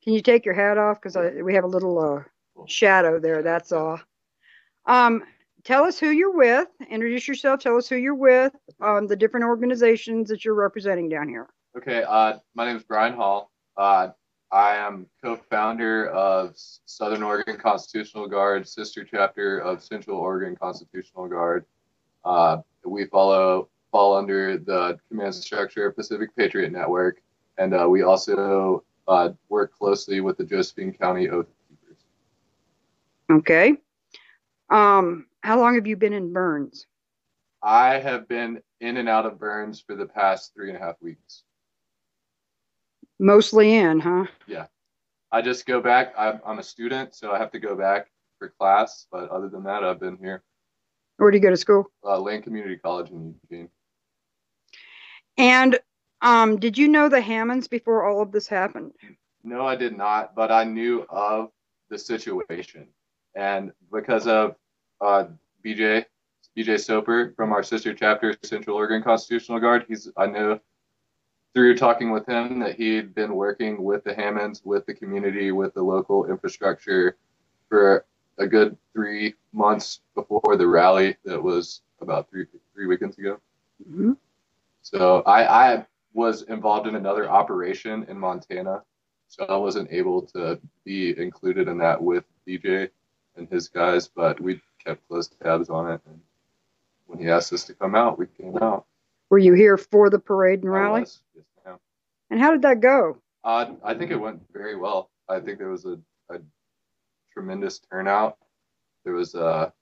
Can you take your hat off? Because we have a little shadow there. That's all. Um, Tell us who you're with. Introduce yourself. Tell us who you're with. The different organizations that you're representing down here. Okay, my name is Brian Hall. I am co-founder of Southern Oregon Constitutional Guard, sister chapter of Central Oregon Constitutional Guard. We fall under the command structure Pacific Patriot Network, and we also work closely with the Josephine County Oath Keepers. Okay. How long have you been in Burns? I have been in and out of Burns for the past 3.5 weeks. Mostly in, huh? Yeah. I just go back. I'm a student, so I have to go back for class. But other than that, I've been here. Where do you go to school? Lane Community College in Eugene. And did you know the Hammonds before all of this happened? No, I did not, but I knew of the situation. And because of BJ Soper from our sister chapter, Central Oregon Constitutional Guard, I know through talking with him that he'd been working with the Hammonds, with the community, with the local infrastructure for a good 3 months before the rally that was about three weekends ago. Mm-hmm. So I was involved in another operation in Montana, so I wasn't able to be included in that with DJ and his guys, but we kept close tabs on it. And when he asked us to come out, we came out. Were you here for the parade and rally? Yes, ma'am. And how did that go? I think it went very well. I think there was a tremendous turnout. There was the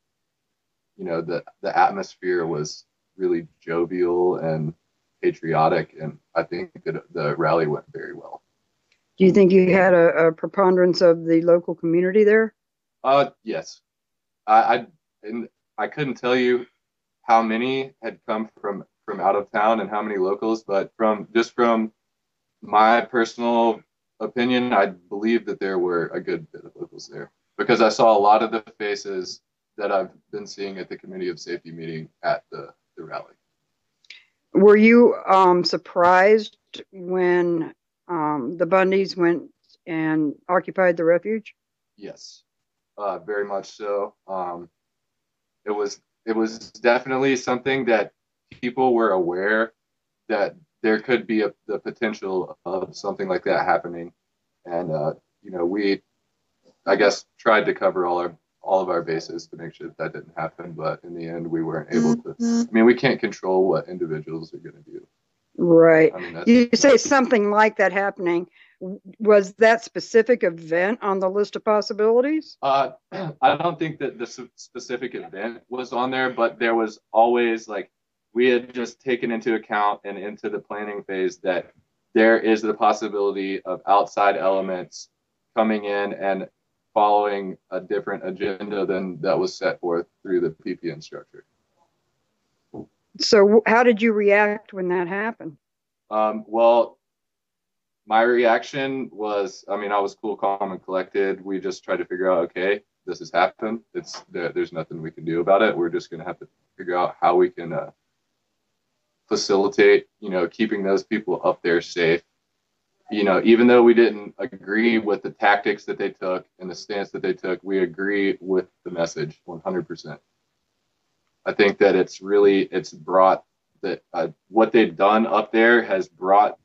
atmosphere was really jovial and patriotic, and I think that the rally went very well. Do you think you had a preponderance of the local community there? Yes. I couldn't tell you how many had come from out of town and how many locals, but from my personal opinion, I believe that there were a good bit of locals there because I saw a lot of the faces that I've been seeing at the Committee of Safety meeting at the rally. Were you surprised when the Bundys went and occupied the refuge? Yes, very much so. It was definitely something that people were aware that there could be the potential of something like that happening, and we, I guess, tried to cover all of our bases to make sure that didn't happen. But in the end, we weren't able to. I mean, we can't control what individuals are going to do. Right. I mean, you say something like that happening. Was that specific event on the list of possibilities? I don't think that the specific event was on there, but there was always we had just taken into account and into the planning phase that there is the possibility of outside elements coming in and following a different agenda than that was set forth through the PPN structure. So how did you react when that happened? Well, my reaction was, I was cool, calm, and collected. We just tried to figure out, okay, this has happened. There's nothing we can do about it. We're just going to have to figure out how we can facilitate, keeping those people up there safe. Even though we didn't agree with the tactics that they took and the stance that they took, we agree with the message 100%. I think that it's brought that what they've done up there has brought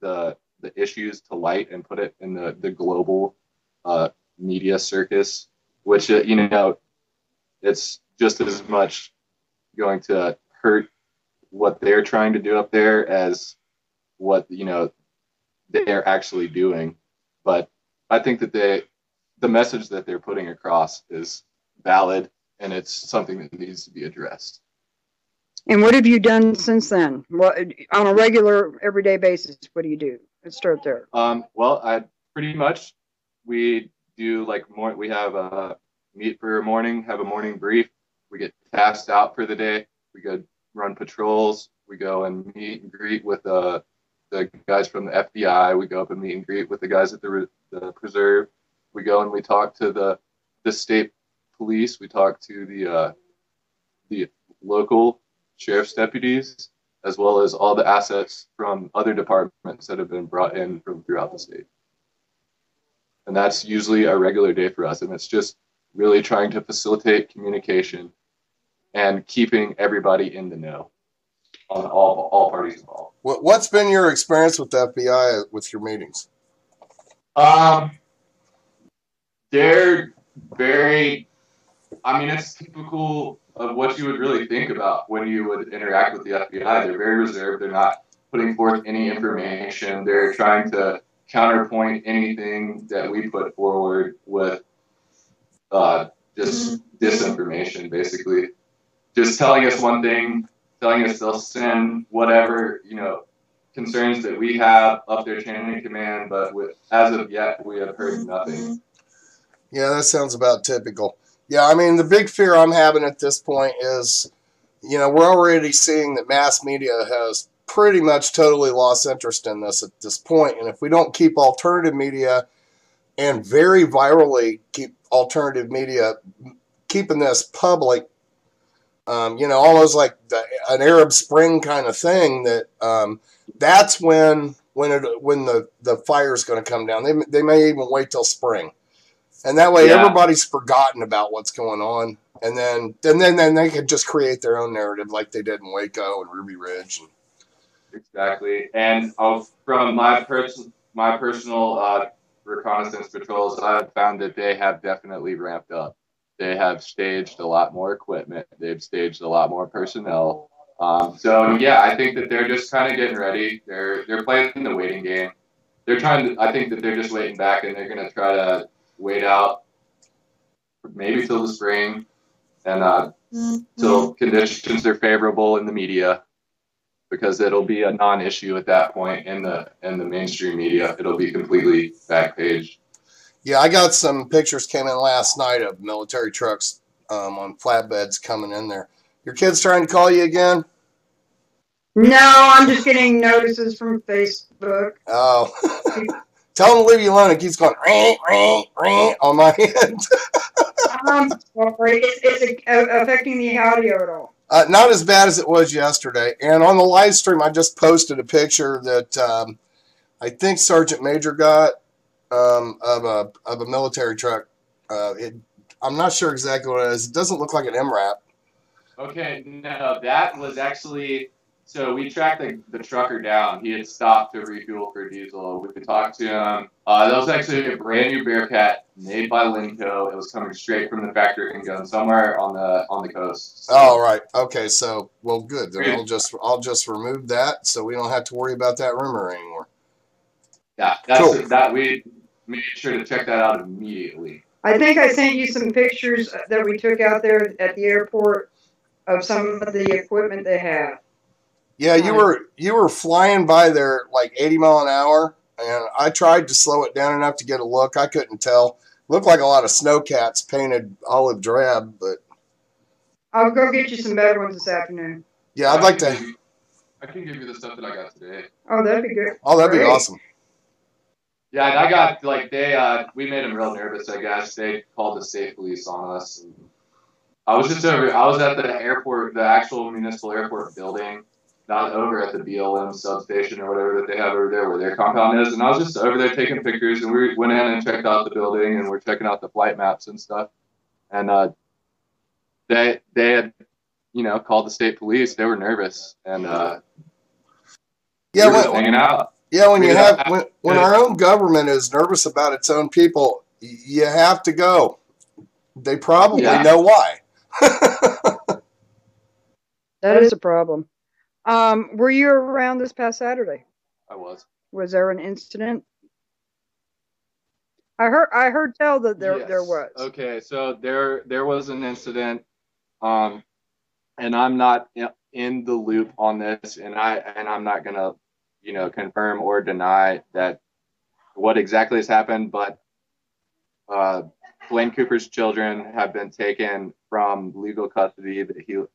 the issues to light and put it in the global media circus, which it's just as much going to hurt what they're trying to do up there as what they're actually doing. But I think that the message that they're putting across is valid, and it's something that needs to be addressed. And what have you done since then? What, on a regular, everyday basis, what do you do? Let's start there. Well, I pretty much, we do we have a meet for a morning, have a morning brief. We get tasked out for the day. We go run patrols. We go and meet and greet with the guys from the FBI. We go up and meet and greet with the guys at the preserve. We go and we talk to the state police. We talk to the local sheriff's deputies, as well as all the assets from other departments that have been brought in from throughout the state. And that's usually a regular day for us. And it's just really trying to facilitate communication and keeping everybody in the know on all parties involved. What's been your experience with the FBI with your meetings? They're very, I mean, it's typical of what you would really think about when you would interact with the FBI. They're very reserved. They're not putting forth any information. They're trying to counterpoint anything that we put forward with just disinformation, basically. Just telling us one thing, telling us they'll send whatever, concerns that we have up their chain of command, but as of yet, we have heard nothing. Yeah, that sounds about typical. Yeah, I mean, the big fear I'm having at this point is, we're already seeing that mass media has pretty much totally lost interest in this at this point. And if we don't keep alternative media and very virally keep alternative media keeping this public, almost like an Arab Spring kind of thing, that's when the fire's going to come down. They may even wait till spring. And that way everybody's forgotten about what's going on. And then they can just create their own narrative like they did in Waco and Ruby Ridge. Exactly. And from my personal reconnaissance patrols, I've found that they have definitely ramped up. They have staged a lot more equipment. They've staged a lot more personnel. I think that they're just kind of getting ready. They're playing the waiting game. I think that they're just waiting back, and they're going to try to wait out maybe till the spring and till conditions are favorable in the media, because it'll be a non-issue at that point in the mainstream media. It'll be completely backpage. Yeah, I got some pictures came in last night of military trucks on flatbeds coming in there. Your kid's trying to call you again? No, I'm just getting notices from Facebook. Oh. Tell him to leave you alone. It keeps going ring, ring, ring on my end. I'm sorry. It's affecting the audio at all. Not as bad as it was yesterday. And on the live stream, I just posted a picture that I think Sergeant Major got of a military truck. I'm not sure exactly what it is. It doesn't look like an MRAP. Okay, no, that was actually... So we tracked the trucker down. He had stopped to refuel for diesel. We could talk to him. That was actually a brand new Bearcat made by Linco. It was coming straight from the factory and going somewhere on the coast. So. Oh, right. Okay, so well, good. Then I'll just remove that, so we don't have to worry about that rumor anymore. Yeah, that we made sure to check that out immediately. I think I sent you some pictures that we took out there at the airport of some of the equipment they have. Yeah, you were flying by there like 80 mile an hour, and I tried to slow it down enough to get a look. I couldn't tell. Looked like a lot of snowcats painted olive drab, but I'll go get you some better ones this afternoon. Yeah, I'd like to. I can give you the stuff that I got today. Oh, that'd be good. Oh, that'd be awesome. Yeah, and I got we made them real nervous. I guess they called the state police on us. And I was at the airport, the actual municipal airport building. Not over at the BLM substation or whatever that they have over there where their compound is. And I was just over there taking pictures, and we went in and checked out the building, and we're checking out the flight maps and stuff. And they had, called the state police. They were nervous, and hanging out. Yeah, when our own government is nervous about its own people, you have to go. They probably know why. That is a problem. Were you around this past Saturday? I was. Was there an incident? I heard tell that there was. Okay, so there was an incident, and I'm not in the loop on this, and I'm not gonna, confirm or deny that what exactly has happened, but Blaine Cooper's children have been taken from legal custody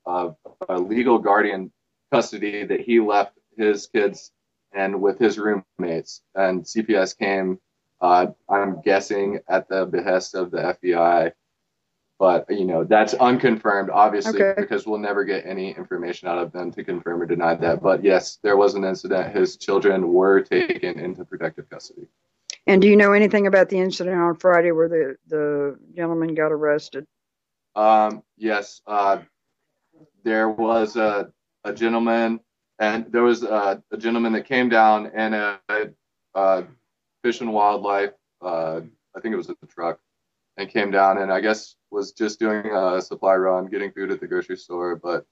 a legal guardian custody that he left his kids and with his roommates, and CPS came, I'm guessing at the behest of the FBI, but that's unconfirmed, obviously, because we'll never get any information out of them to confirm or deny that. But yes, there was an incident. His children were taken into protective custody. And do you know anything about the incident on Friday where the gentleman got arrested? Yes, there was a gentleman, and there was a gentleman that came down and a Fish and Wildlife, I think it was a truck, and came down and I guess was just doing a supply run, getting food at the grocery store, but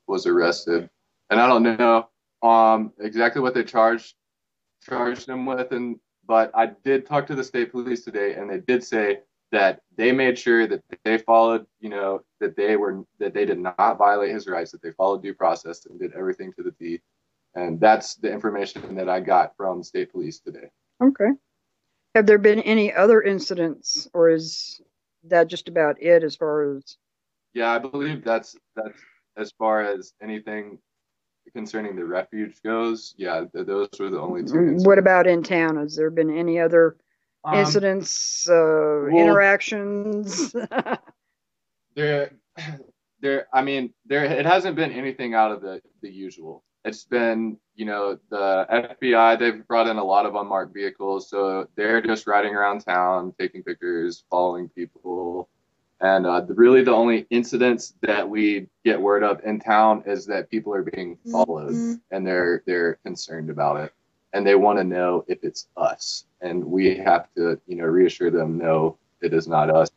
was arrested. And I don't know exactly what they charged him with, and but I did talk to the state police today, and they did say that they made sure that they followed, that they did not violate his rights, that they followed due process and did everything to the T. And that's the information that I got from state police today. Okay. Have there been any other incidents, or is that just about it as far as? Yeah, I believe that's as far as anything concerning the refuge goes. Yeah, those were the only two incidents. What about in town? Has there been any other incidents, interactions? It hasn't been anything out of the usual. It's been, the FBI, they've brought in a lot of unmarked vehicles, so they're just riding around town, taking pictures, following people. And really the only incidents that we get word of in town is that people are being followed, and they're concerned about it. And they want to know if it's us. And we have to, reassure them, no, it is not us.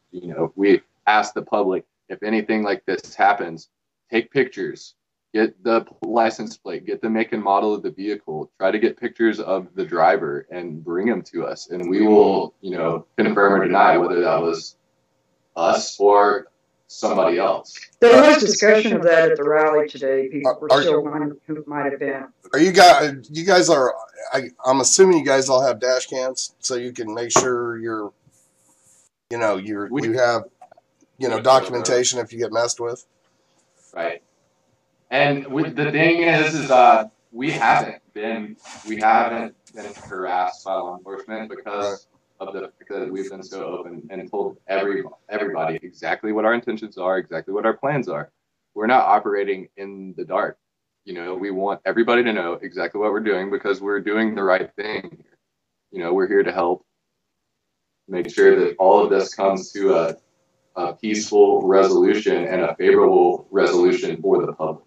We ask the public, if anything like this happens, take pictures, get the license plate, get the make and model of the vehicle, try to get pictures of the driver and bring them to us. And we will, confirm or deny whether that was us or somebody else. There was discussion of that at the rally today. People were still wondering who it might have been. Are I'm assuming you guys all have dash cams so you can make sure you have, documentation if you get messed with. Right. And the thing is we haven't been harassed by law enforcement because of the fact that we've been so open and told everybody exactly what our intentions are, exactly what our plans are. We're not operating in the dark. We want everybody to know exactly what we're doing because we're doing the right thing here. We're here to help make sure that all of this comes to a peaceful resolution and a favorable resolution for the public.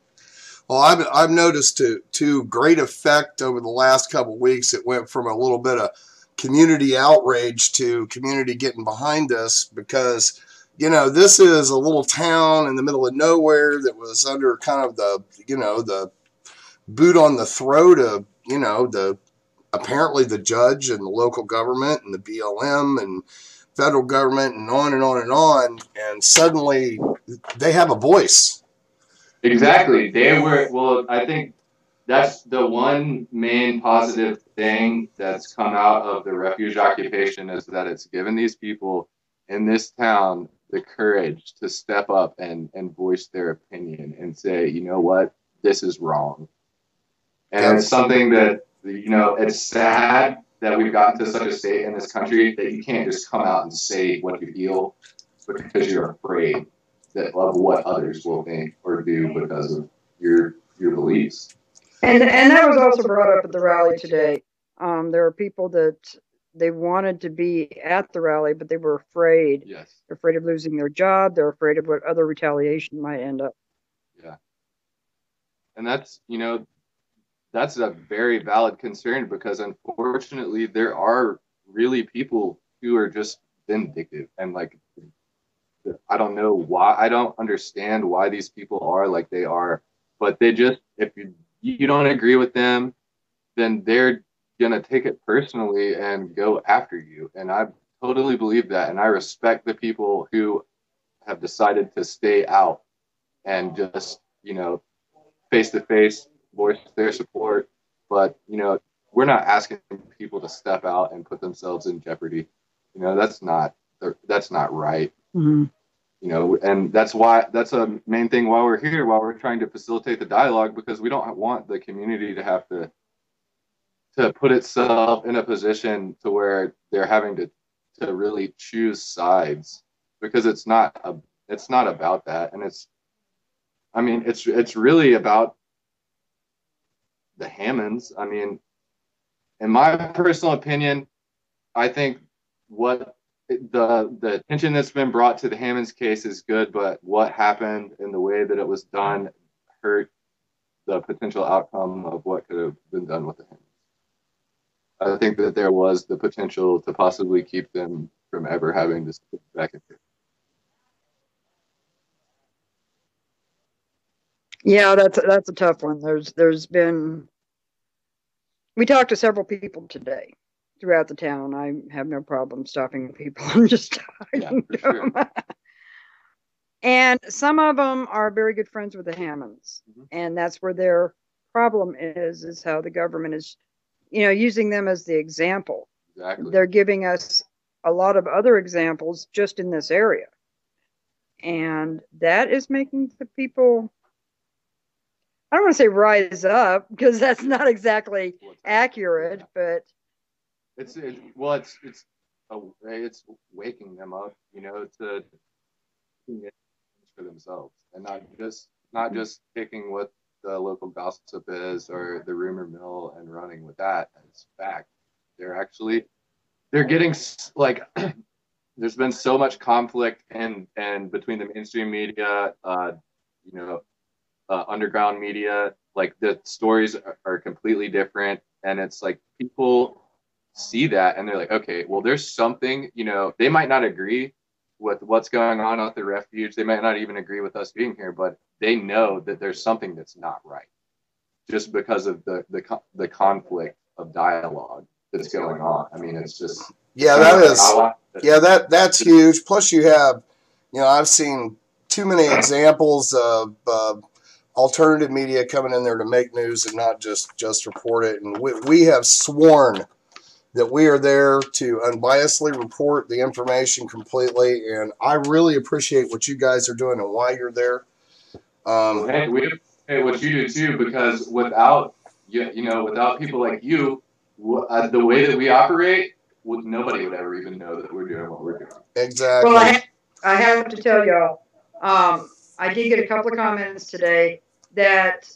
Well, I've noticed to great effect over the last couple of weeks. It went from a little bit of community outrage to community getting behind us because, this is a little town in the middle of nowhere that was under kind of the boot on the throat of, apparently the judge and the local government and the BLM and federal government and on and on and on. And suddenly they have a voice. Exactly. I think that's the one main positive thing that's come out of the refuge occupation is that it's given these people in this town the courage to step up and voice their opinion and say, you know what, this is wrong. And it's something that, it's sad that we've gotten to such a state in this country that you can't just come out and say what you feel because you're afraid of what others will think or do because of your beliefs. And that was also brought up at the rally today. There are people that they wanted to be at the rally, but they were afraid. Yes. They're afraid of losing their job. They're afraid of what other retaliation might end up. Yeah. And that's a very valid concern because unfortunately there are really people who are just vindictive and I don't know why. I don't understand why these people are like they are, but they just, if you don't agree with them, then they're going to take it personally and go after you. And I totally believe that. And I respect the people who have decided to stay out and just, face to face, voice their support. But, we're not asking people to step out and put themselves in jeopardy. That's not right. Mm-hmm. And that's a main thing why we're here, while we're trying to facilitate the dialogue, because we don't want the community to have to put itself in a position to where they're having to really choose sides, because it's not about that. And it's really about the Hammonds. In my personal opinion, I think what the attention that's been brought to the Hammonds case is good, but what happened and the way that it was done hurt the potential outcome of what could have been done with the Hammonds. I think that there was the potential to possibly keep them from ever having to sit back in here. Yeah, that's a tough one. There's been we talked to several people today throughout the town. I have no problem stopping people. I'm just talking to sure. them. And some of them are very good friends with the Hammonds, and that's where their problem is how the government is, using them as the example. Exactly. They're giving us a lot of other examples just in this area, and that is making the people, I don't want to say rise up, because that's not exactly accurate, but it's waking them up, to for themselves, and not just taking what the local gossip is or the rumor mill and running with that as fact. They're getting like there's been so much conflict and between the mainstream media, underground media. Like the stories are completely different, and it's like people see that and they're like, okay, well, there's something. They might not agree with what's going on at the refuge. They might not even agree with us being here, but they know that there's something that's not right, just because of the conflict of dialogue that's going on. I mean, it's just that's huge. Plus, you have, I've seen too many examples of alternative media coming in there to make news and not just report it. And we have sworn that we are there to unbiasedly report the information completely. And I really appreciate what you guys are doing and why you're there. Hey, we appreciate what you do too, because without without people like you, the way that we operate, nobody would ever even know that we're doing what we're doing. Exactly. Well, I have to tell y'all, I did get a couple of comments today that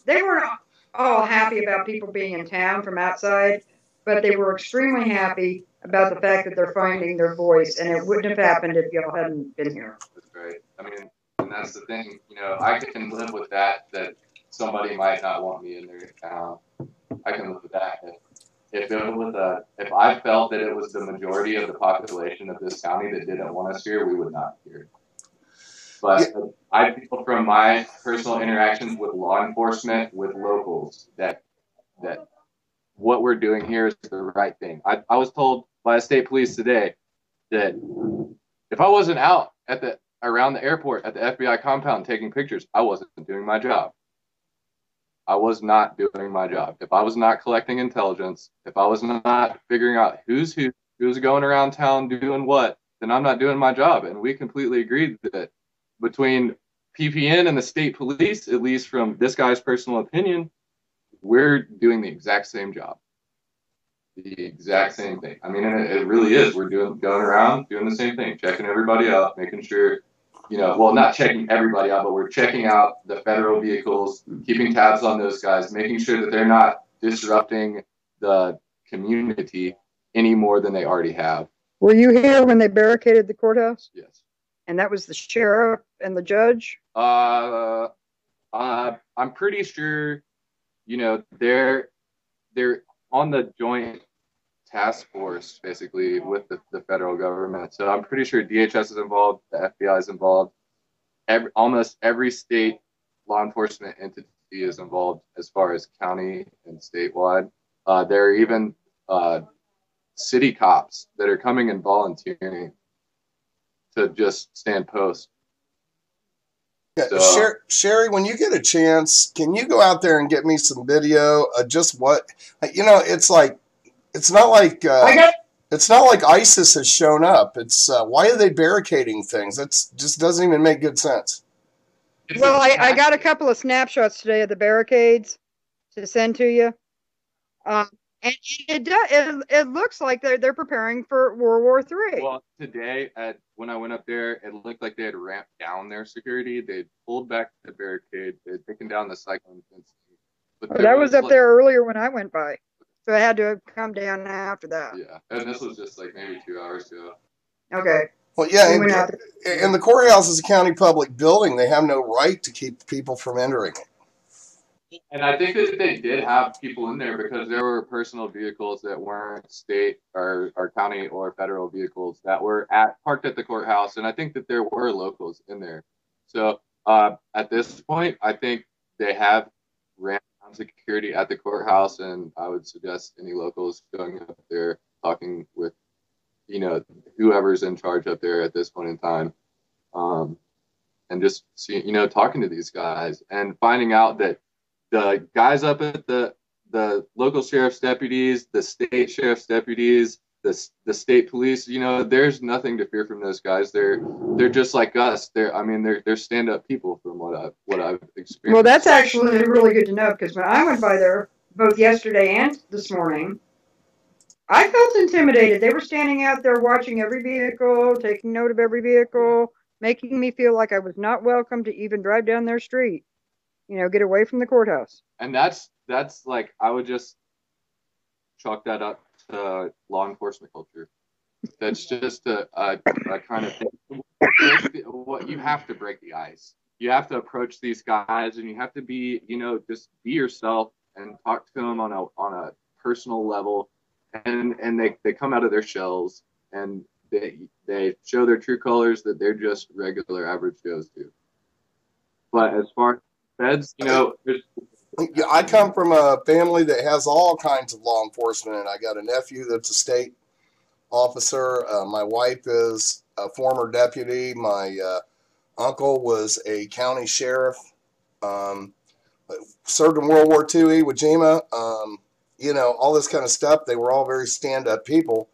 they weren't all happy about people being in town from outside, but they were extremely happy about the fact that they're finding their voice, and it wouldn't have happened if y'all hadn't been here. That's right. I mean, and that's the thing. I can live with that somebody might not want me in their town. I can live with that. If I felt that it was the majority of the population of this county that didn't want us here, we would not be here. But I feel from my personal interactions with law enforcement, with locals, that what we're doing here is the right thing. I was told by state police today that if I wasn't out around the airport at the FBI compound taking pictures, I wasn't doing my job. I was not doing my job. If I was not collecting intelligence, if I was not figuring out who's going around town doing what, then I'm not doing my job. And we completely agreed that between PPN and the state police, at least from this guy's personal opinion, we're doing the exact same job. The exact same thing. I mean, it really is. We're going around doing the same thing, checking everybody out, making sure, well, not checking everybody out, but we're checking out the federal vehicles, keeping tabs on those guys, making sure that they're not disrupting the community any more than they already have. Were you here when they barricaded the courthouse? Yes. And that was the sheriff and the judge? I'm pretty sure, they're on the joint task force, basically, with the federal government. So I'm pretty sure DHS is involved, the FBI is involved. Almost every state law enforcement entity is involved as far as county and statewide. There are even city cops that are coming and volunteering to just stand post. Yeah, so, Sherry, when you get a chance, can you go out there and get me some video of just what, it's not like ISIS has shown up. It's why are they barricading things? That just doesn't even make good sense. Well, I got a couple of snapshots today of the barricades to send to you. And it looks like they're preparing for World War III. Well, today when I went up there, it looked like they had ramped down their security. They pulled back the barricade. They had taken down the cyclone fence. But that was up there earlier when I went by. So I had to come down after that. Yeah, and this was just like maybe 2 hours ago. Okay. Well, yeah, We went out and the courthouse is a county public building. They have no right to keep people from entering it. And I think that they did have people in there because there were personal vehicles that weren't state or county or federal vehicles that were parked at the courthouse, and I think that there were locals in there. So at this point, I think they have ran down security at the courthouse, and I would suggest any locals going up there talking with, you know, whoever's in charge up there at this point in time, and just see, you know, talking to these guys and finding out that the guys up at the local sheriff's deputies, the state sheriff's deputies, the state police, you know, there's nothing to fear from those guys. They're just like us. They're stand up people from what I've experienced. Well, that's actually really good to know, because when I went by there both yesterday and this morning, I felt intimidated. They were standing out there watching every vehicle, taking note of every vehicle, making me feel like I was not welcome to even drive down their street. You know, get away from the courthouse. And that's like, I would just chalk that up to law enforcement culture. That's just a kind of thing. What you have to break the ice. You have to approach these guys, and you have to be, you know, just be yourself and talk to them on a personal level. And they come out of their shells, and they show their true colors, that they're just regular average Joes too. But as far as feds, you know, I come from a family that has all kinds of law enforcement, and I got a nephew that's a state officer. My wife is a former deputy. My uncle was a county sheriff. Served in World War II, Iwo Jima. You know, all this kind of stuff. They were all very stand-up people.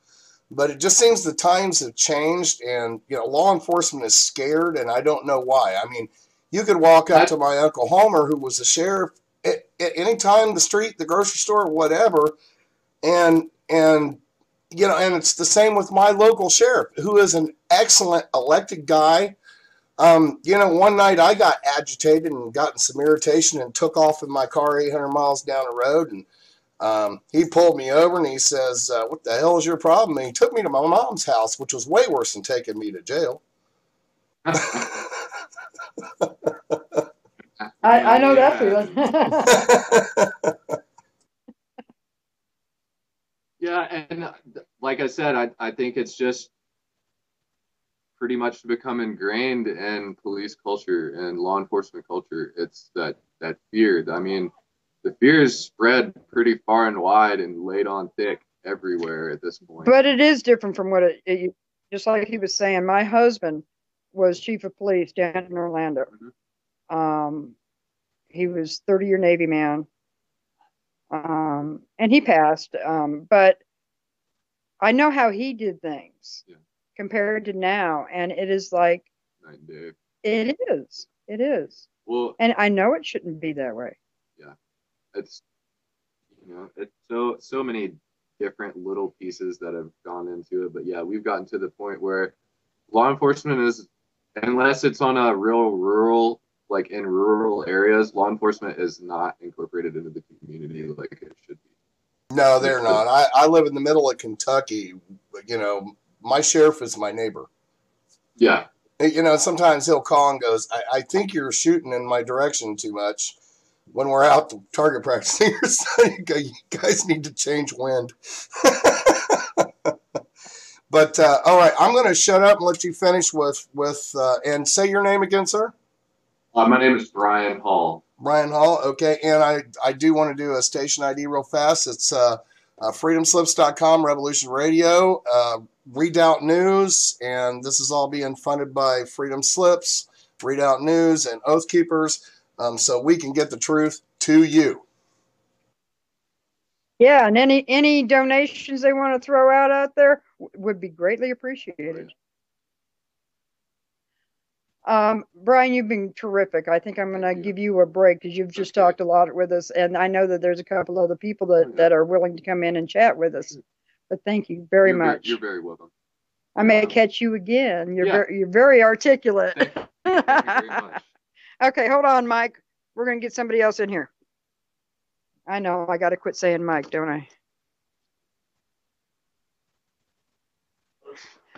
But it just seems the times have changed, and, you know, law enforcement is scared, and I don't know why. I mean, you could walk up to my Uncle Homer, who was a sheriff, at any time, the street, the grocery store, whatever, and you know, and it's the same with my local sheriff, who is an excellent elected guy. You know, one night I got agitated and got in some irritation and took off in my car 800 miles down the road, and he pulled me over and he says, "What the hell is your problem?" And he took me to my mom's house, which was way worse than taking me to jail. I know that feeling. Yeah, and like I said, I think it's just pretty much become ingrained in police culture and law enforcement culture. It's that fear. I mean, the fear is spread pretty far and wide and laid on thick everywhere at this point. But it is different from what it just like he was saying. My husband was chief of police down in Orlando. Mm-hmm. He was 30-year Navy man. And he passed. But I know how he did things compared to now. And it is like, night and day. It is. It is. Well, and I know it shouldn't be that way. Yeah. It's, you know, it's so many different little pieces that have gone into it. But yeah, we've gotten to the point where law enforcement is, unless it's on a real rural, like in rural areas, law enforcement is not incorporated into the community like it should be. No, they're not. I live in the middle of Kentucky. You know, my sheriff is my neighbor. Yeah. You know, sometimes he'll call and goes, I think you're shooting in my direction too much when we're out to target practicing. You guys need to change wind. But, all right, I'm going to shut up and let you finish with and say your name again, sir. My name is Brian Hall. Brian Hall, okay. And I do want to do a station ID real fast. It's freedomslips.com, Revolution Radio, Redoubt News, and this is all being funded by Freedom Slips, Redoubt News, and Oath Keepers, so we can get the truth to you. Yeah, and any donations they want to throw out there would be greatly appreciated. Brian, you've been terrific. I think I'm going to give you a break because you've just talked a lot with us, and I know that there's a couple other people that are willing to come in and chat with us. But thank you very much. You're very welcome. I may catch you again. You're very articulate. Thank you very much. Okay, hold on, Mike. We're going to get somebody else in here. I know I got to quit saying Mike, don't I?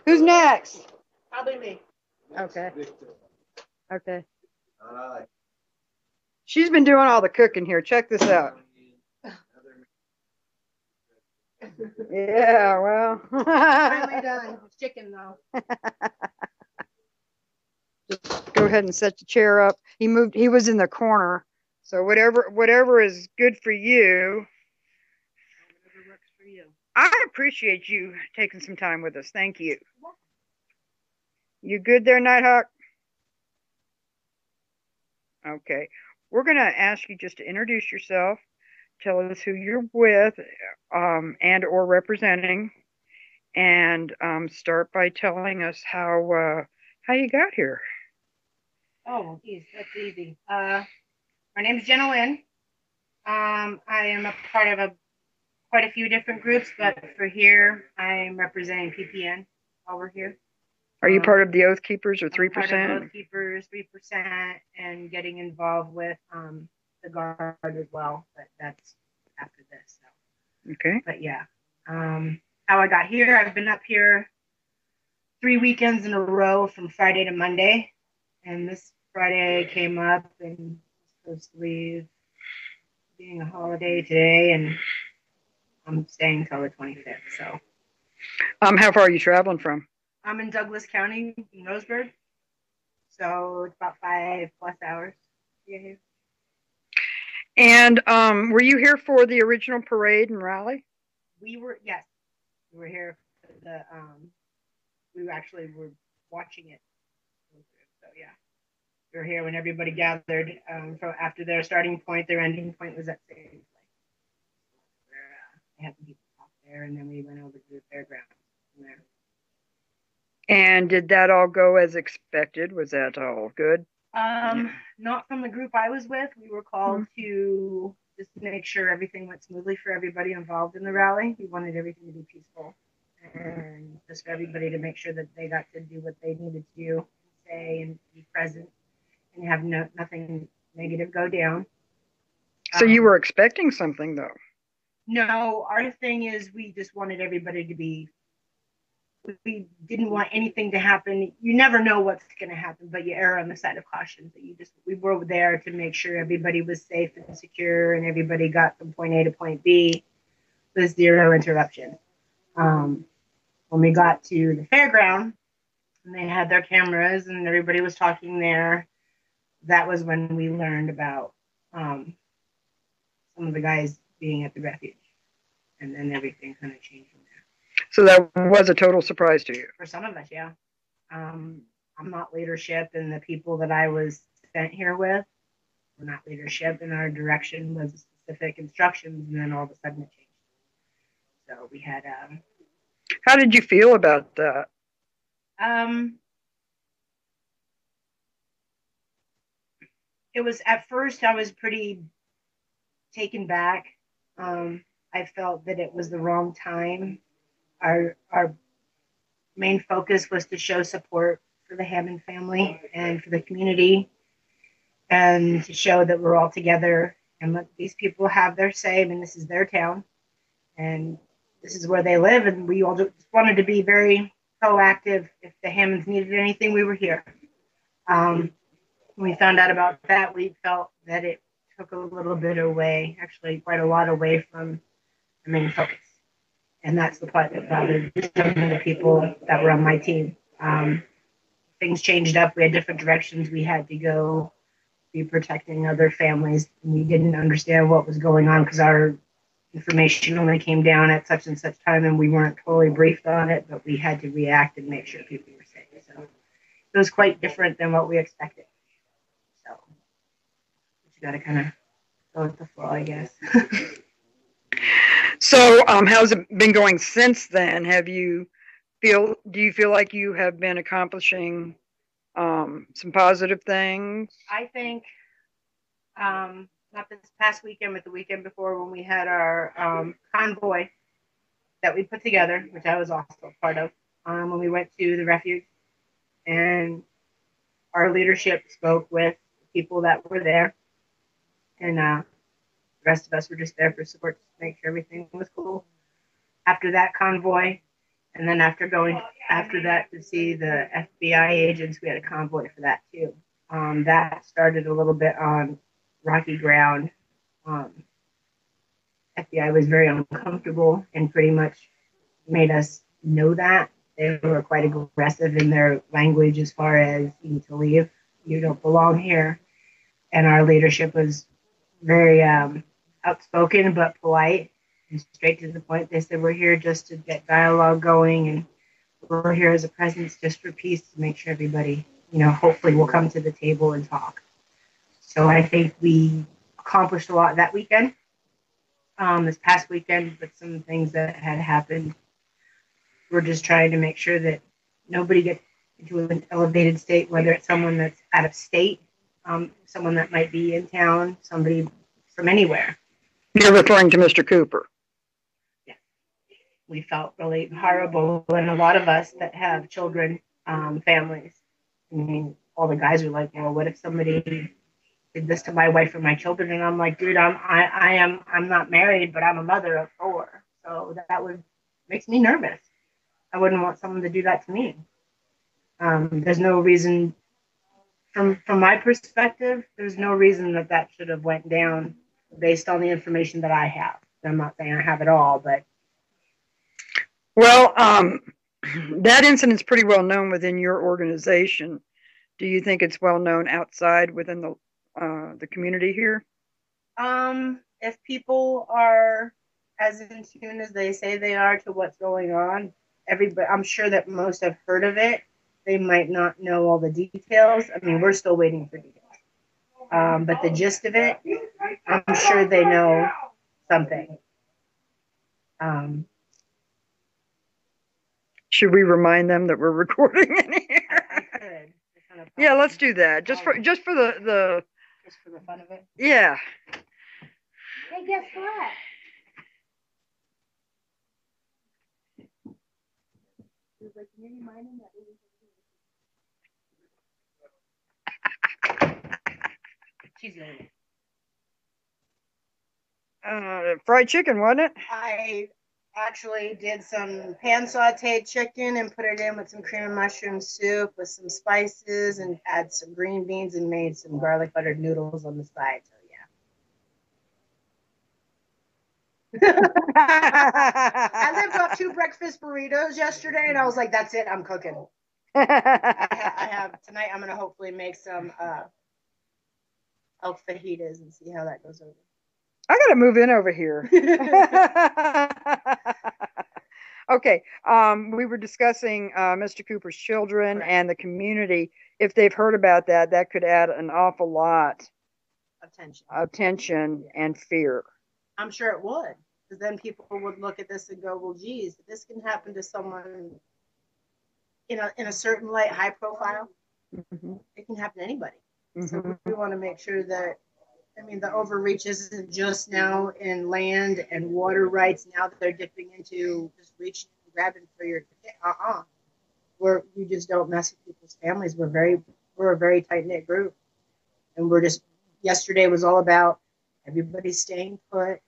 Who's next? Probably me. Okay. Okay. She's been doing all the cooking here. Check this out. Yeah, well. Finally done. It's chicken though. Just go ahead and set the chair up. He was in the corner. So whatever is good for you. Whatever works for you. I appreciate you taking some time with us. Thank you. You good there, Nighthawk? Okay. We're going to ask you just to introduce yourself, tell us who you're with, and or representing, and start by telling us how you got here. Oh, geez, that's easy. My name is Jenna Lynn. I am a part of quite a few different groups, but for here, I'm representing PPN over here. Are you part of the Oath Keepers or 3%? Part of Oath Keepers, 3%, and getting involved with the Guard as well, but that's after this. So. Okay. But yeah, how I got here, I've been up here 3 weekends in a row from Friday to Monday, and this Friday I came up and was supposed to leave being a holiday today, and I'm staying until the 25th. So, how far are you traveling from? I'm in Douglas County, in Roseburg, so it's about 5+ hours to get here. And were you here for the original parade and rally? Yes, we were here for the we were watching it. So yeah, we were here when everybody gathered from after their starting point. Their ending point was at the same place. Where they had the people off there, and then we went over to the fairgrounds from there. And did that all go as expected? Was that all good? Not from the group I was with. We were called to just make sure everything went smoothly for everybody involved in the rally. We wanted everything to be peaceful and just for everybody to make sure that they got to do what they needed to do, say and be present, and have nothing negative go down. So you were expecting something, though? No, our thing is we just wanted everybody to be. We didn't want anything to happen. You never know what's going to happen, but you err on the side of caution. So we were there to make sure everybody was safe and secure, and everybody got from point A to point B with zero interruption. When we got to the fairground, and they had their cameras, and everybody was talking there, that was when we learned about some of the guys being at the refuge, and then everything kind of changed from there. So that was a total surprise to you? For some of us, yeah. I'm not leadership, and the people that I was sent here with were not leadership, and our direction was specific instructions, and then all of a sudden it changed. So we had. How did you feel about that? It was at first I was pretty taken back. I felt that it was the wrong time. Our main focus was to show support for the Hammond family and for the community, and to show that we're all together and let these people have their say. I mean, this is their town, and this is where they live, and we all just wanted to be very proactive. If the Hammonds needed anything, we were here. When we found out about that, we felt that it took a little bit away, actually quite a lot away from the main focus. And that's the part that bothered some of the people that were on my team. Things changed up. We had different directions we had to go, be protecting other families. And we didn't understand what was going on because our information only came down at such and such time, and we weren't totally briefed on it, but we had to react and make sure people were safe. So it was quite different than what we expected. So you got to kind of go with the flow, I guess. So, how's it been going since then? Do you feel like you have been accomplishing some positive things? I think not this past weekend, but the weekend before, when we had our convoy that we put together, which I was also a part of, when we went to the refuge, and our leadership spoke with people that were there, and the rest of us were just there for support to make sure everything was cool. After that convoy, and then after going after that to see the FBI agents. We had a convoy for that too. That started a little bit on rocky ground. FBI was very uncomfortable and pretty much made us know that. They were quite aggressive in their language as far as you need to leave, you don't belong here. And our leadership was very outspoken but polite and straight to the point. They said, we're here just to get dialogue going, and we're here as a presence just for peace, to make sure everybody, hopefully will come to the table and talk. So I think we accomplished a lot that weekend. This past weekend, with some things that had happened, we're just trying to make sure that nobody gets into an elevated state, whether it's someone that's out of state, someone that might be in town, somebody from anywhere. You're referring to Mr. Cooper. Yeah. We felt really horrible, and a lot of us that have children, families. I mean, all the guys are like, well, what if somebody did this to my wife or my children? And I'm like, dude, I'm not married, but I'm a mother of 4. So that makes me nervous. I wouldn't want someone to do that to me. There's no reason, from my perspective, there's no reason that should have went down based on the information that I have. I'm not saying I have it all, but. Well, that incident's pretty well known within your organization. Do you think it's well known outside within the community here? If people are as in tune as they say they are to what's going on, I'm sure that most have heard of it. They might not know all the details. I mean, we're still waiting for details. But the gist of it, I'm sure they know something. Should we remind them that we're recording in here? I could. Yeah, let's do that. Just for the Just for the fun of it. Yeah. Hey, guess what? She's fried chicken, wasn't it? I actually did some pan sauteed chicken and put it in with some cream and mushroom soup with some spices, and add some green beans and made some garlic buttered noodles on the side. So yeah. I lived off 2 breakfast burritos yesterday, and I was like, that's it, I'm cooking. I have tonight. I'm gonna hopefully make some elk fajitas and see how that goes over. I gotta move in over here. Okay. We were discussing Mr. Cooper's children, right, and the community. If they've heard about that, that could add an awful lot of tension and fear. I'm sure it would, because then people would look at this and go, well, geez, this can happen to someone in a certain light, high profile. Mm-hmm. It can happen to anybody. Mm-hmm. So we want to make sure that, I mean, the overreach isn't just now in land and water rights. Now that they're dipping into just reaching and grabbing for your where you just don't mess with people's families. We're a very tight knit group, and yesterday was all about everybody staying put,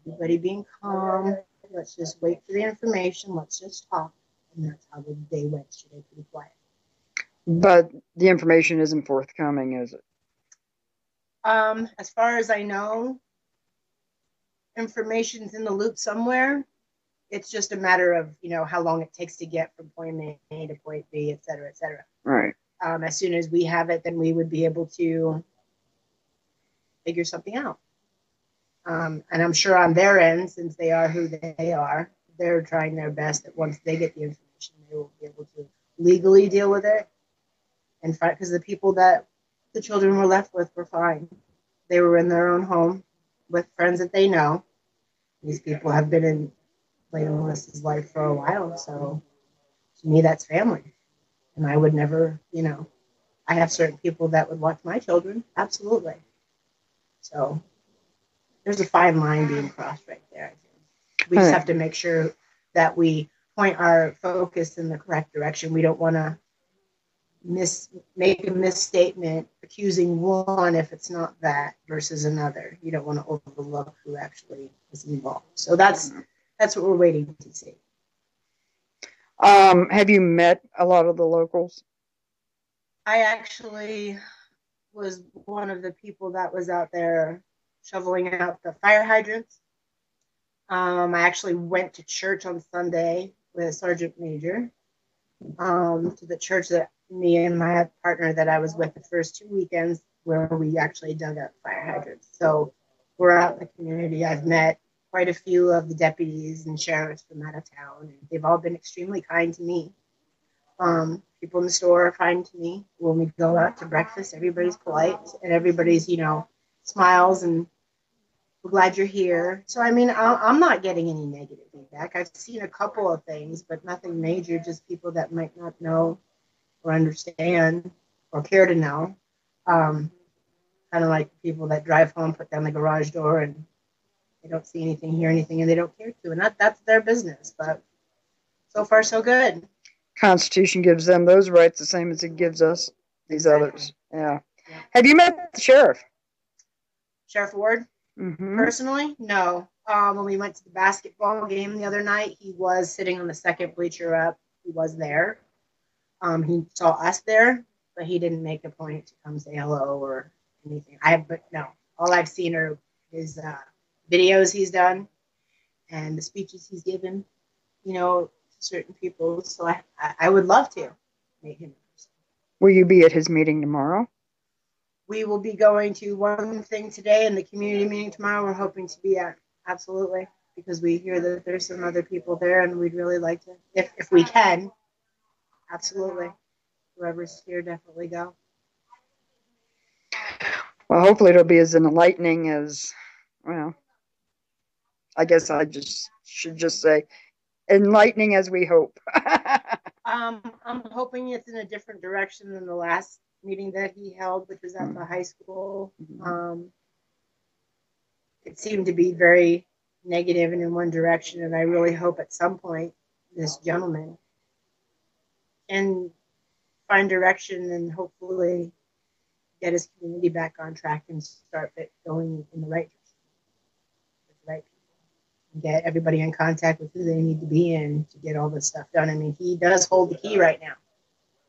everybody being calm. Let's just wait for the information. Let's just talk, and that's how the day went today. Pretty quiet. But the information isn't forthcoming, is it? As far as I know, information's in the loop somewhere. It's just a matter of, how long it takes to get from point A to point B, et cetera, et cetera. Right. As soon as we have it, then we would be able to figure something out. And I'm sure on their end, since they are who they are, they're trying their best that once they get the information, they will be able to legally deal with it. And because the people that the children were left with were fine. They were in their own home with friends that they know. These people have been in Lady Melissa's life for a while, so to me, that's family. And I would never, I have certain people that would watch my children, absolutely. So there's a fine line being crossed right there, I think. We just have to make sure that we point our focus in the correct direction. We don't want to make a misstatement accusing one if it's not that versus another. You don't want to overlook who actually is involved. So that's what we're waiting to see. Have you met a lot of the locals? I actually was one of the people that was out there shoveling out the fire hydrants. I actually went to church on Sunday with a sergeant major, to the church that me and my partner that I was with the first 2 weekends, where we actually dug up fire hydrants. So we're out in the community. I've met quite a few of the deputies and sheriffs from out of town, and they've all been extremely kind to me. People in the store are kind to me. When we go out to breakfast, everybody's polite and everybody's, smiles and we're glad you're here. So, I mean, I'm not getting any negative feedback. I've seen a couple of things, but nothing major, just people that might not know or understand or care to know. Kind of like people that drive home, put down the garage door, and they don't see anything, hear anything, and they don't care to. And that's their business. But so far, so good. Constitution gives them those rights the same as it gives us these Exactly. others. Yeah. Have you met the sheriff? Sheriff Ward? Mm-hmm. Personally, no. When we went to the basketball game the other night, he was sitting on the second bleacher up. He was there. He saw us there, but he didn't make a point to come say hello or anything. But no, all I've seen are his videos he's done and the speeches he's given, to certain people. So I would love to meet him in person. Will you be at his meeting tomorrow? We will be going to one thing today and the community meeting tomorrow. We're hoping to be at, absolutely, because we hear that there's some other people there, and we'd really like to, if we can, absolutely. Whoever's here, definitely go. Well, hopefully it'll be as enlightening as, well, I guess I should just say enlightening as we hope. I'm hoping it's in a different direction than the last meeting that he held, which was at the high school. It seemed to be very negative and in one direction, and I really hope at some point this gentleman can find direction and hopefully get his community back on track and start going in the right direction with the right people and get everybody in contact with who they need to be in to get all this stuff done. I mean, he does hold the key right now.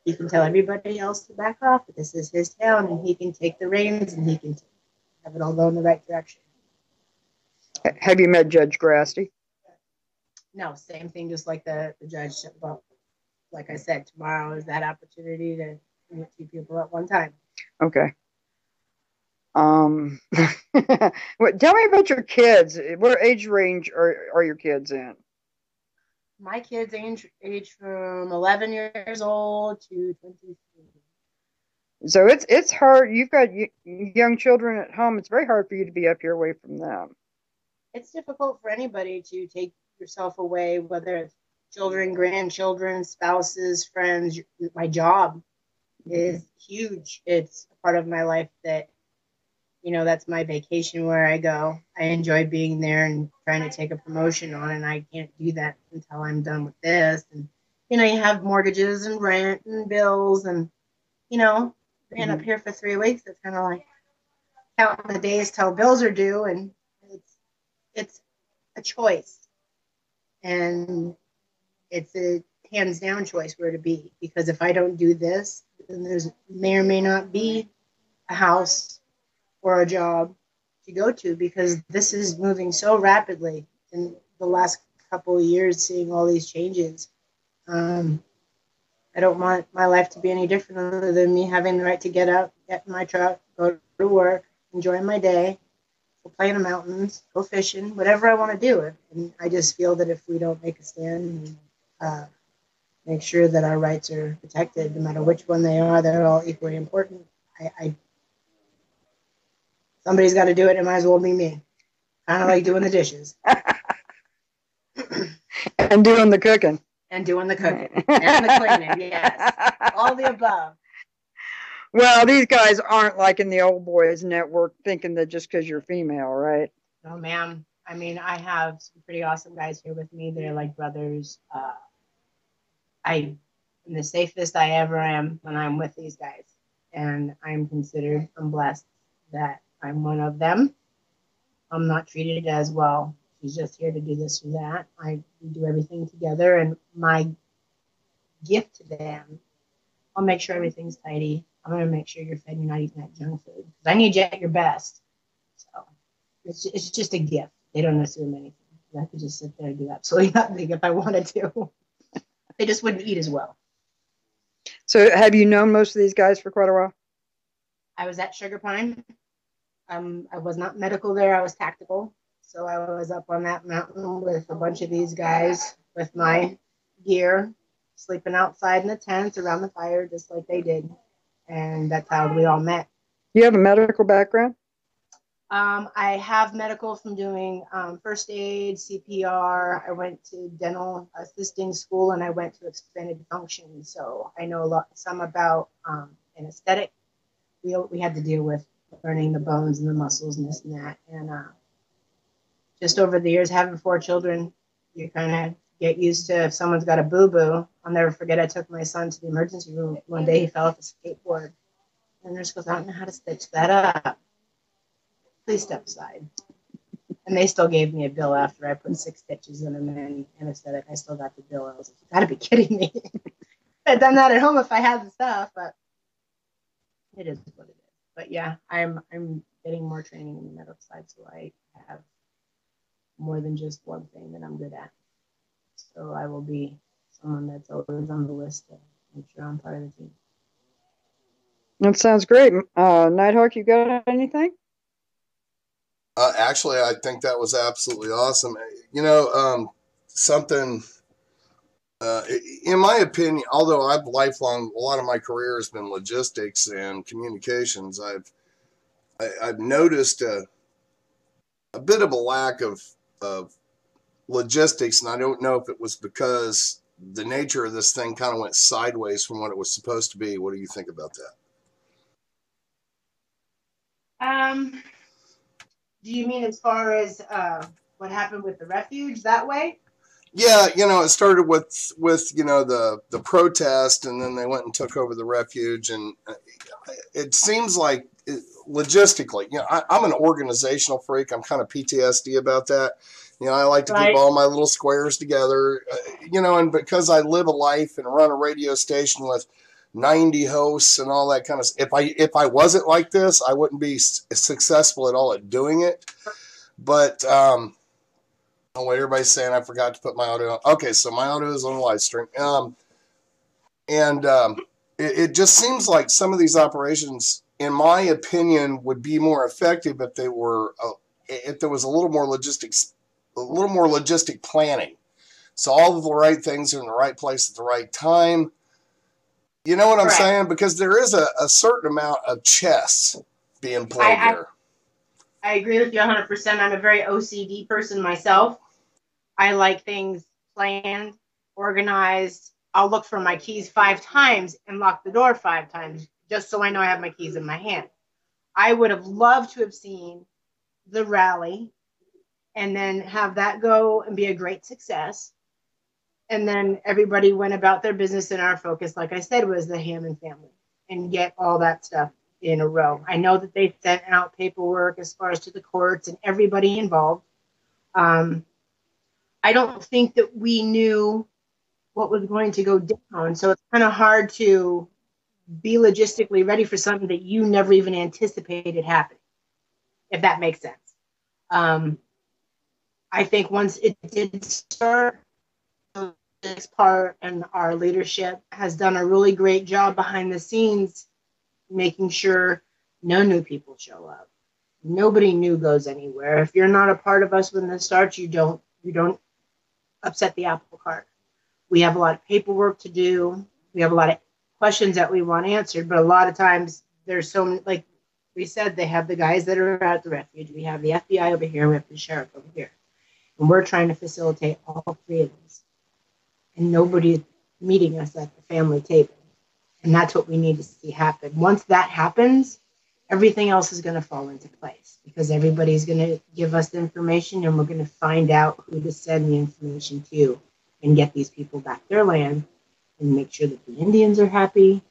He can tell everybody else to back off, but this is his town, and he can take the reins and he can have it all go in the right direction. Have you met Judge Grasty? No, same thing, just like the judge. Well, like I said, tomorrow is that opportunity to meet two people at one time. Okay. Tell me about your kids. What age range are your kids in? My kids age from 11 years old to 23. So it's hard. You've got young children at home. It's very hard for you to be up here away from them. It's difficult for anybody to take yourself away, whether it's children, grandchildren, spouses, friends. My job is huge. It's a part of my life that, that's my vacation where I go. I enjoy being there and trying to take a promotion on, and I can't do that until I'm done with this. And, you have mortgages and rent and bills and, being up here for 3 weeks, it's kind of like counting the days till bills are due, and it's a choice. And it's a hands down choice where to be, because if I don't do this, then there's may or may not be a house or a job to go to, because this is moving so rapidly in the last couple of years, seeing all these changes. I don't want my life to be any different other than me having the right to get up, get in my truck, go to work, enjoy my day, go play in the mountains, go fishing, whatever I want to do. And I just feel that if we don't make a stand and make sure that our rights are protected, no matter which one they are, they're all equally important. Somebody's got to do it. It might as well be me. Kind of like doing the dishes. And doing the cooking. And doing the cooking. And the cleaning, yes. All the above. Well, these guys aren't like in the old boys network thinking that just because you're female, right? No, ma'am. I mean, I have some pretty awesome guys here with me. They're like brothers. I'm the safest I ever am when I'm with these guys. And I'm blessed that I'm one of them. I'm not treated as well. She's just here to do this or that. We do everything together. And my gift to them. I'll make sure everything's tidy. I'm going to make sure you're fed. You're not eating that junk food. Because I need you at your best. So it's just a gift. They don't assume anything. I could just sit there and do absolutely nothing if I wanted to. They just wouldn't eat as well. So have you known most of these guys for quite a while? I was at Sugar Pine. I was not medical there. I was tactical. So I was up on that mountain with a bunch of these guys with my gear, sleeping outside in the tents around the fire, just like they did. And that's how we all met. You have a medical background? I have medical from doing first aid, CPR. I went to dental assisting school, and I went to expanded function. So I know some about anesthetic. We had to deal with learning the bones and the muscles and this and that. And just over the years, having 4 children, you kind of get used to if someone's got a boo-boo. I'll never forget, I took my son to the emergency room one day. He fell off a skateboard. And the nurse goes, I don't know how to stitch that up. Please step aside. And they still gave me a bill after I put 6 stitches in him and anesthetic. I still got the bill. I was like, you gotta be kidding me. I'd done that at home if I had the stuff, but it is what it is. But yeah, I'm getting more training in the medical side, so I have more than just one thing that I'm good at. So I will be someone that's always on the list to make sure I'm part of the team. That sounds great. Nighthawk, you got anything? Actually, I think that was absolutely awesome. Something, in my opinion, although I've lifelong, a lot of my career has been logistics and communications, I've noticed a bit of a lack of logistics, and I don't know if it was because the nature of this thing kind of went sideways from what it was supposed to be. What do you think about that? Do you mean as far as what happened with the refuge that way? Yeah, it started with the protest, and then they went and took over the refuge, and it seems like logistically, I'm an organizational freak. I'm kind of PTSD about that. I like to keep all my little squares together, and because I live a life and run a radio station with 90 hosts and all that kind of stuff. If I wasn't like this, I wouldn't be successful at all at doing it. But oh wait, everybody's saying I forgot to put my audio on. Okay, so my audio is on the live stream. It just seems like some of these operations, in my opinion, would be more effective if they were if there was a little more logistic planning. So all of the right things are in the right place at the right time. You know what I'm saying? Because there is a certain amount of chess being played there. I agree with you 100%. I'm a very OCD person myself. I like things planned, organized. I'll look for my keys 5 times and lock the door 5 times just so I know I have my keys in my hand. I would have loved to have seen the rally and then have that go and be a great success. And then everybody went about their business, and our focus, like I said, was the Hammond family and get all that stuff in a row. I know that they sent out paperwork as far as to the courts and everybody involved. I don't think that we knew what was going to go down. So it's kind of hard to be logistically ready for something that you never even anticipated happening, if that makes sense. I think once it did start, this part and our leadership has done a really great job behind the scenes, making sure no new people show up. Nobody new goes anywhere. If you're not a part of us when this starts, you don't upset the apple cart. We have a lot of paperwork to do. We have a lot of questions that we want answered, but a lot of times there's so many, like we said, they have the guys that are at the refuge. We have the FBI over here. We have the sheriff over here. And we're trying to facilitate all 3 of these. And nobody meeting us at the family table. And that's what we need to see happen. Once that happens, everything else is going to fall into place because everybody's going to give us the information, and we're going to find out who to send the information to and get these people back their land and make sure that the Indians are happy,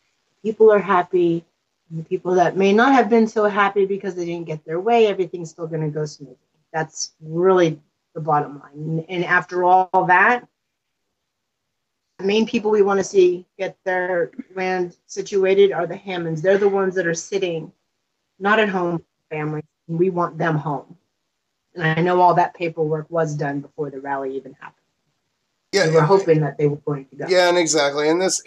the people are happy, and the people that may not have been so happy because they didn't get their way, everything's still going to go smoothly. That's really the bottom line. And after all that, The main people we want to see get their land situated are the Hammonds. They're the ones that are sitting, not at home with families. We want them home. And I know all that paperwork was done before the rally even happened. Yeah, we were hoping that they were going to go. Yeah, and exactly. And this,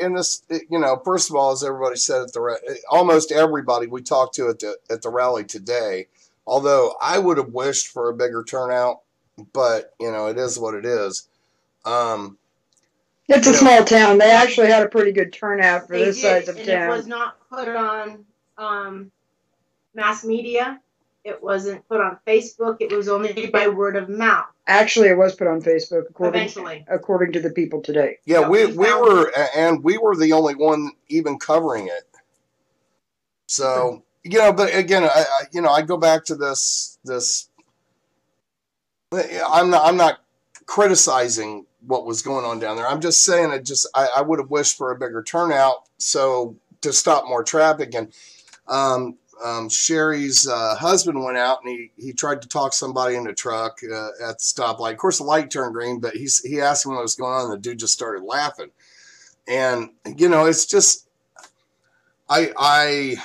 you know, first of all, as everybody said at the almost everybody we talked to at the rally today, although I would have wished for a bigger turnout, but you know, it is what it is. It's a small town. They actually had a pretty good turnout for this size of and town. It was not put on mass media. It wasn't put on Facebook. It was only by word of mouth. Actually, it was put on Facebook, Eventually, according to the people today. Yeah, we were the only one even covering it. So you know, but again, I go back to this. I'm not criticizing what was going on down there. I'm just saying I would have wished for a bigger turnout so to stop more traffic. And Sherry's husband went out and he tried to talk somebody in the truck at the stoplight. Of course, the light turned green, but he asked him what was going on, and the dude just started laughing. And you know, it's just I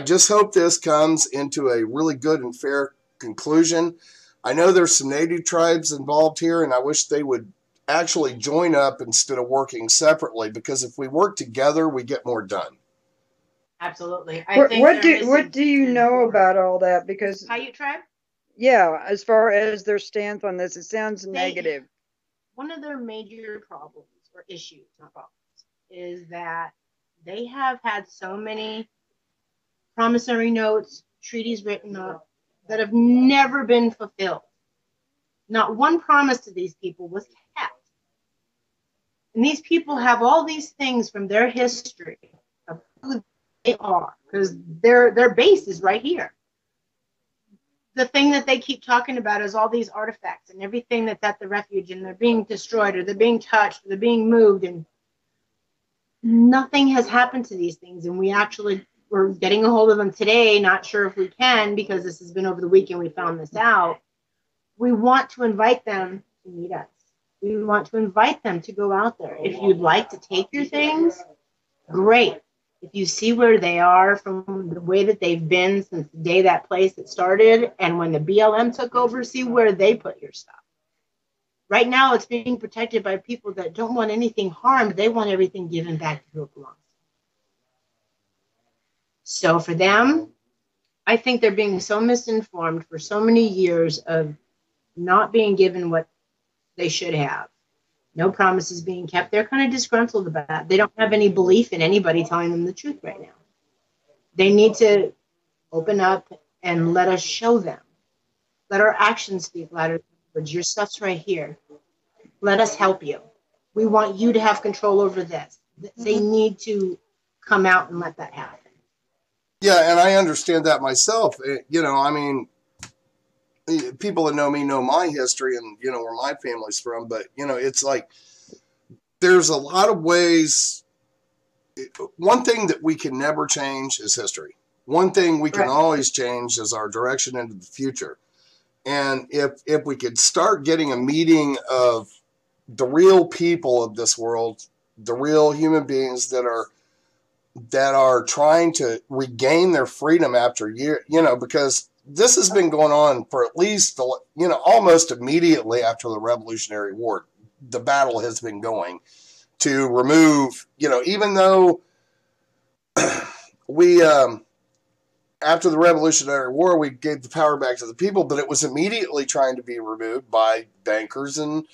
just hope this comes into a really good and fair conclusion. I know there's some native tribes involved here, and I wish they would actually join up instead of working separately, because if we work together, we get more done. Absolutely. What do you know about all that? Because Paiute tribe? Yeah, as far as their stance on this, it sounds negative. One of their major problems or issues, not problems, is that they have had so many promissory notes, treaties written up that have never been fulfilled. Not one promise to these people was kept. And these people have all these things from their history of who they are, because their base is right here. The thing that they keep talking about is all these artifacts and everything that's at the refuge, and they're being destroyed or they're being touched or they're being moved, and nothing has happened to these things. And we're getting a hold of them today, not sure if we can, because this has been over the weekend we found this out. We want to invite them to meet us. We want to invite them to go out there. If you'd like to take your things, great. If you see where they are from the way that they've been since the day that place that started and when the BLM took over, see where they put your stuff. Right now, it's being protected by people that don't want anything harmed. They want everything given back to who it belongs. So for them, I think they're being so misinformed for so many years of not being given what they should have. No promises being kept. They're kind of disgruntled about that. They don't have any belief in anybody telling them the truth right now. They need to open up and let us show them. Let our actions speak louder than words. Your stuff's right here. Let us help you. We want you to have control over this. They need to come out and let that happen. Yeah, and I understand that myself. You know, I mean, people that know me know my history and, you know, where my family's from. But, you know, it's like there's a lot of ways. One thing that we can never change is history. One thing we can always change is our direction into the future. And if we could start getting a meeting of the real people of this world, the real human beings that are trying to regain their freedom after year, you know, because this has been going on for at least, you know, almost immediately after the Revolutionary War. The battle has been going to remove, you know, even though we, after the Revolutionary War, we gave the power back to the people, but it was immediately trying to be removed by bankers and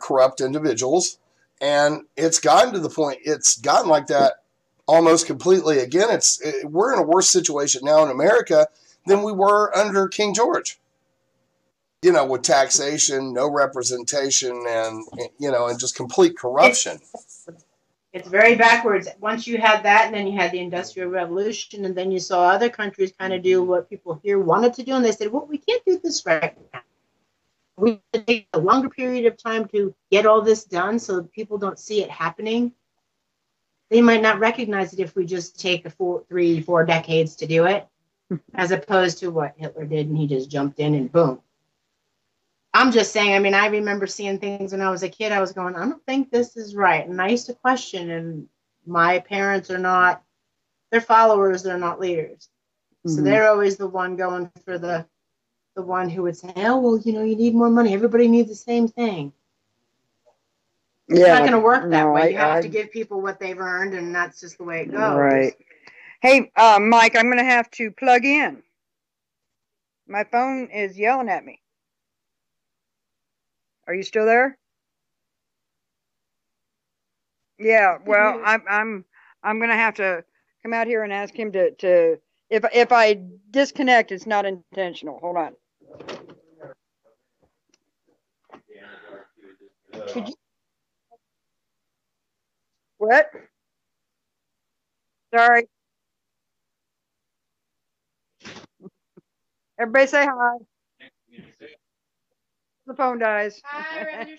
corrupt individuals. And it's gotten to the point, it's gotten like that almost completely. Again, we're in a worse situation now in America than we were under King George. You know, with taxation, no representation, and, you know, and just complete corruption. It's very backwards. Once you had that, and then you had the Industrial Revolution, and then you saw other countries kind of do what people here wanted to do, and they said, well, we can't do this right now. We need to take a longer period of time to get all this done so that people don't see it happening. They might not recognize it if we just take 3-4 decades to do it, as opposed to what Hitler did, and he just jumped in and boom. I'm just saying, I mean, I remember seeing things when I was a kid. I was going, I don't think this is right. And I used to question, and my parents are not, they're followers, they're not leaders. So they're always the one going for the one who would say, oh, well, you know, you need more money. Everybody needs the same thing. It's not going to work that way. You have to give people what they've earned, and that's just the way it goes. Right. Hey, Mike, I'm going to have to plug in. My phone is yelling at me. Are you still there? Yeah. Well, I'm going to have to come out here and ask him to if I disconnect, it's not intentional. Hold on. Could you? What? Sorry. Everybody say hi. The phone dies. Hi,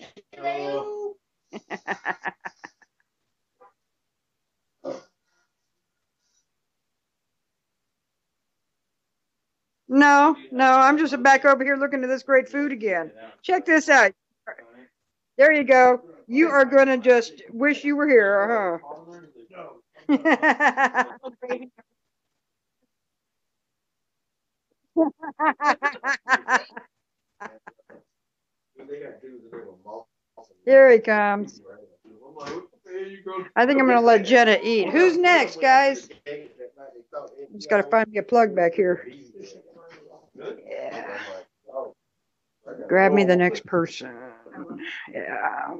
No, I'm just back over here looking at this great food again. Check this out. There you go. You are going to just wish you were here, huh? Here he comes. I think I'm going to let Jenna eat. Who's next, guys? Just got to find me a plug back here. Yeah. Grab me the next person. Yeah.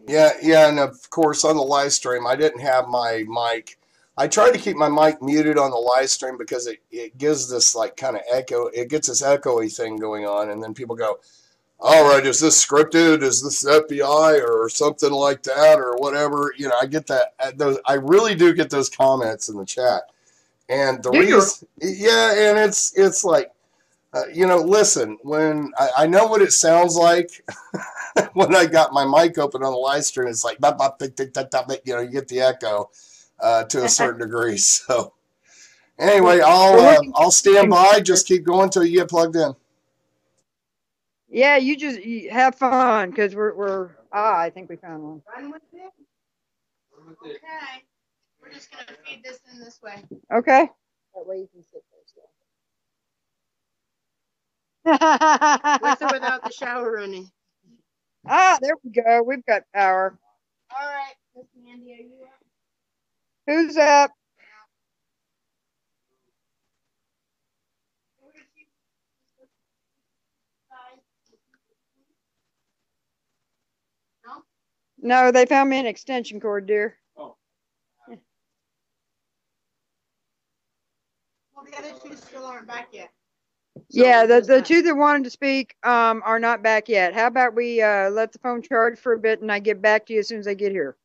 Yeah, and of course on the live stream, I didn't have my mic. I tried to keep my mic muted on the live stream because it gives this like kind of echo. It gets this echoey thing going on, and then people go, all right, is this scripted? Is this FBI or something like that or whatever? You know, I get that. I really do get those comments in the chat. And the reason, yeah, and it's like, you know, listen, when I know what it sounds like when I got my mic open on the live stream, it's like, you know, you get the echo to a certain degree. So anyway, I'll stand by. Just keep going until you get plugged in. Yeah, you have fun because I think we found one. Run with it. Okay. We're just going to feed this in this way. Okay. That way you can sit there. With or without the shower running. Ah, there we go. We've got power. All right, Miss Mandy, are you up? Who's up? No, they found me an extension cord, dear. Oh. Well, the other two still aren't back yet. So yeah, the two that wanted to speak are not back yet. How about we let the phone charge for a bit and I get back to you as soon as I get here.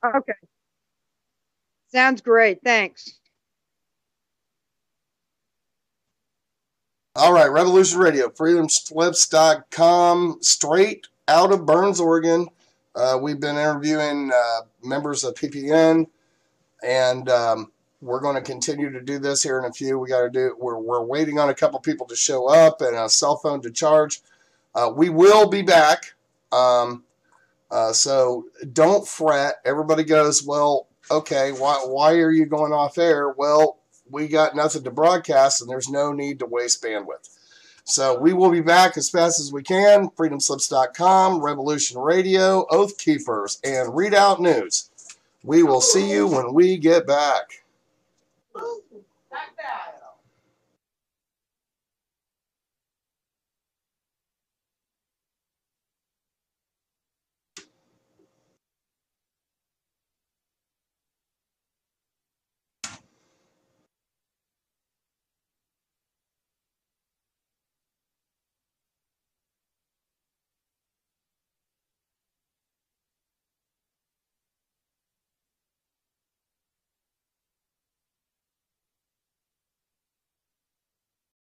Okay. Sounds great. Thanks. All right, Revolution Radio, freedomslips.com, straight out of Burns, Oregon. We've been interviewing members of PPN, and we're going to continue to do this here in a few. We're waiting on a couple people to show up and a cell phone to charge. We will be back. So don't fret. Everybody goes, well, okay, why are you going off air? Well, we got nothing to broadcast, and there's no need to waste bandwidth. So we will be back as fast as we can. Freedomslips.com, Revolution Radio, Oath Keepers, and Readout News. We will see you when we get back.